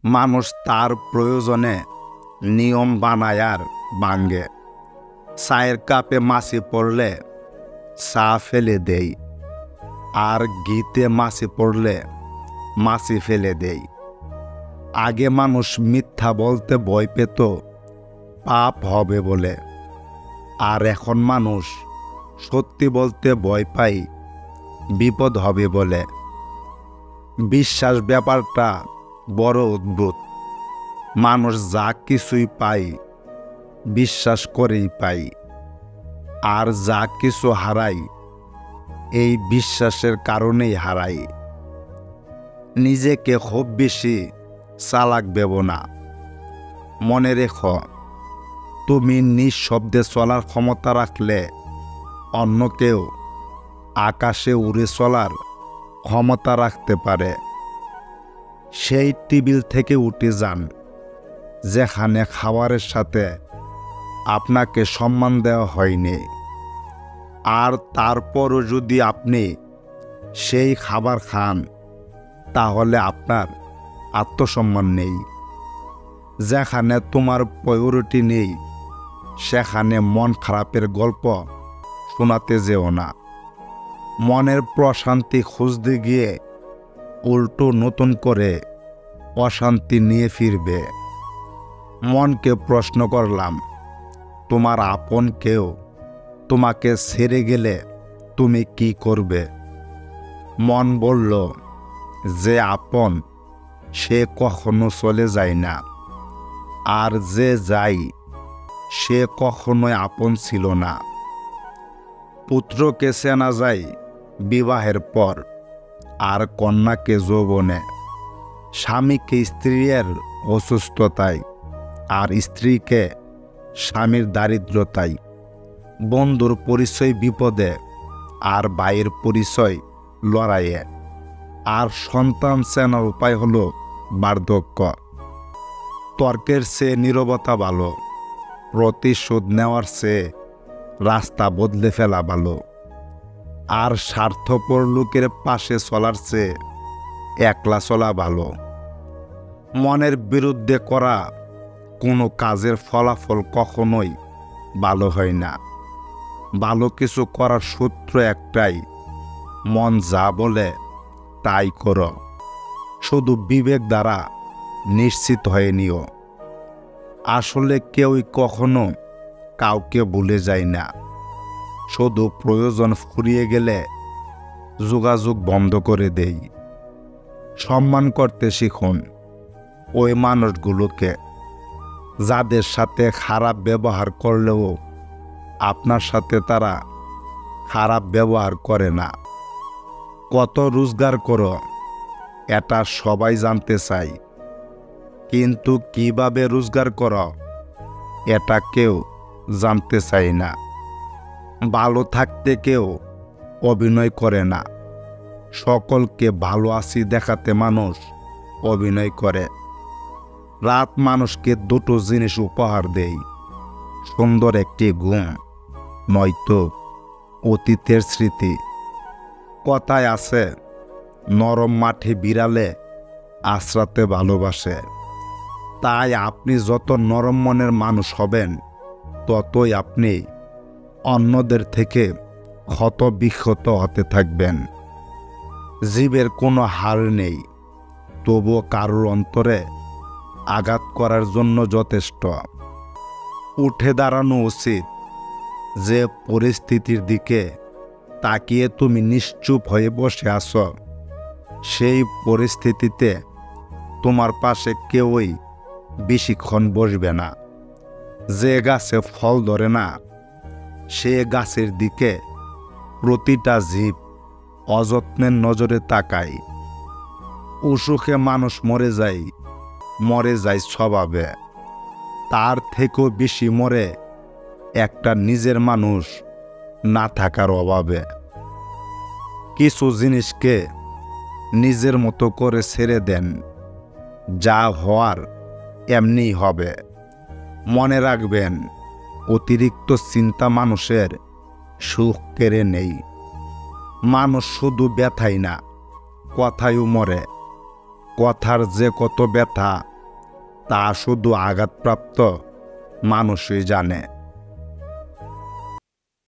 মানুষ তার প্রয়োজনে নিয়ম বানায় আর ভাঙ্গে। চায়ের কাপে মাছি পড়লে চা ফেলে দেই, আর ঘিতে মাছি পড়লে মাছি ফেলে দেই। আগে মানুষ মিথ্যা বলতে ভয় পেত পাপ হবে বলে, আর এখন মানুষ সত্যি বলতে ভয় পাই বিপদ হবে বলে। বিশ্বাস ব্যাপারটা বড় অদ্ভুত। মানুষ যা কিছুই পাই বিশ্বাস করেই পাই, আর যা কিছু হারাই এই বিশ্বাসের কারণেই হারাই। নিজেকে খুব বেশি চালাক ভেবো না। মনে রেখো, তুমি নিঃশব্দে চলার ক্ষমতা রাখলে অন্য কেউ আকাশে উড়ে চলার ক্ষমতা রাখতে পারে। সেই টেবিল থেকে উঠে যান যেখানে খাবারের সাথে আপনাকে সম্মান দেওয়া হয়নি, আর তারপরও যদি আপনি সেই খাবার খান তাহলে আপনার আত্মসম্মান নেই। যেখানে তোমার প্রায়োরিটি নেই সেখানে মন খারাপের গল্প শোনাতে যেও না। মনের প্রশান্তি খুঁজতে গিয়ে উল্টো নতুন করে অশান্তি নিয়ে ফিরবে। মনকে প্রশ্ন করলাম, তোমার আপন কেউ তোমাকে ছেড়ে গেলে তুমি কি করবে? মন বলল, যে আপন সে কখনো চলে যায় না, আর যে যায় সে কখনোই আপন ছিল না। পুত্রকে চেনা যায় বিবাহের পর, আর কন্যাকে যৌবনে। স্বামীকে স্ত্রীর অসুস্থতায়, আর স্ত্রীকে স্বামীর দারিদ্রতায়। বন্ধুর পরিচয় বিপদে, আর ভাইয়ের পরিচয় লড়াইয়ে। আর সন্তান চেনার উপায় হলো বার্ধক্য। তর্কের চেয়ে নীরবতা ভালো, প্রতিশোধ নেওয়ার চেয়ে রাস্তা বদলে ফেলা ভালো, আর স্বার্থপর লোকের পাশে চলার চেয়ে একলা চলা ভালো। মনের বিরুদ্ধে করা কোনো কাজের ফলাফল কখনোই ভালো হয় না। ভালো কিছু করার সূত্র একটাই, মন যা বলে তাই করো। শুধু বিবেক দ্বারা নিশ্চিত হয়ে নিও। আসলে কেউই কখনো কাউকে ভুলে যায় না। শুধু প্রয়োজন ফুরিয়ে গেলে যোগাযোগ বন্ধ করে দেই। সম্মান করতে শিখুন ওই মানুষগুলোকে যাদের সাথে খারাপ ব্যবহার করলেও আপনার সাথে তারা খারাপ ব্যবহার করে না। কত রোজগার করো এটা সবাই জানতে চায়, কিন্তু কিভাবে রোজগার করো এটা কেউ জানতে চায় না। ভালো থাকতে কেউ অভিনয় করে না। সকলকে ভালো আছি দেখাতে মানুষ অভিনয় করে। রাত মানুষকে দুটো জিনিস উপহার দেয়, সুন্দর একটি ঘুম, নয়তো অতীতের স্মৃতি। কথায় আছে, নরম মাঠে বিড়ালে আশ্রাতে ভালোবাসে। তাই আপনি যত নরম মনের মানুষ হবেন ততই আপনি অন্যদের থেকে ক্ষত বিক্ষত হতে থাকবেন। জীবের কোনো হার নেই, তবুও কারোর অন্তরে আঘাত করার জন্য যথেষ্ট। উঠে দাঁড়ানো উচিত। যে পরিস্থিতির দিকে তাকিয়ে তুমি নিশ্চুপ হয়ে বসে আছো, সেই পরিস্থিতিতে তোমার পাশে কেউই বেশিক্ষণ বসবে না। যে গাছে ফল ধরে না সে গাছের দিকে প্রতিটা জীব অযত্নের নজরে তাকায়। অসুখে মানুষ মরে যায় স্বভাবে। তার থেকেও বেশি মরে একটা নিজের মানুষ না থাকার অভাবে। কিছু জিনিসকে নিজের মতো করে ছেড়ে দেন, যা হওয়ার এমনিই হবে। মনে রাখবেন, অতিরিক্ত চিন্তা মানুষের সুখ কেড়ে নেই। মানুষ শুধু ব্যথাই না, কথায়ও মরে। কথার যে কত ব্যথা তা শুধু আঘাতপ্রাপ্ত মানুষই জানে।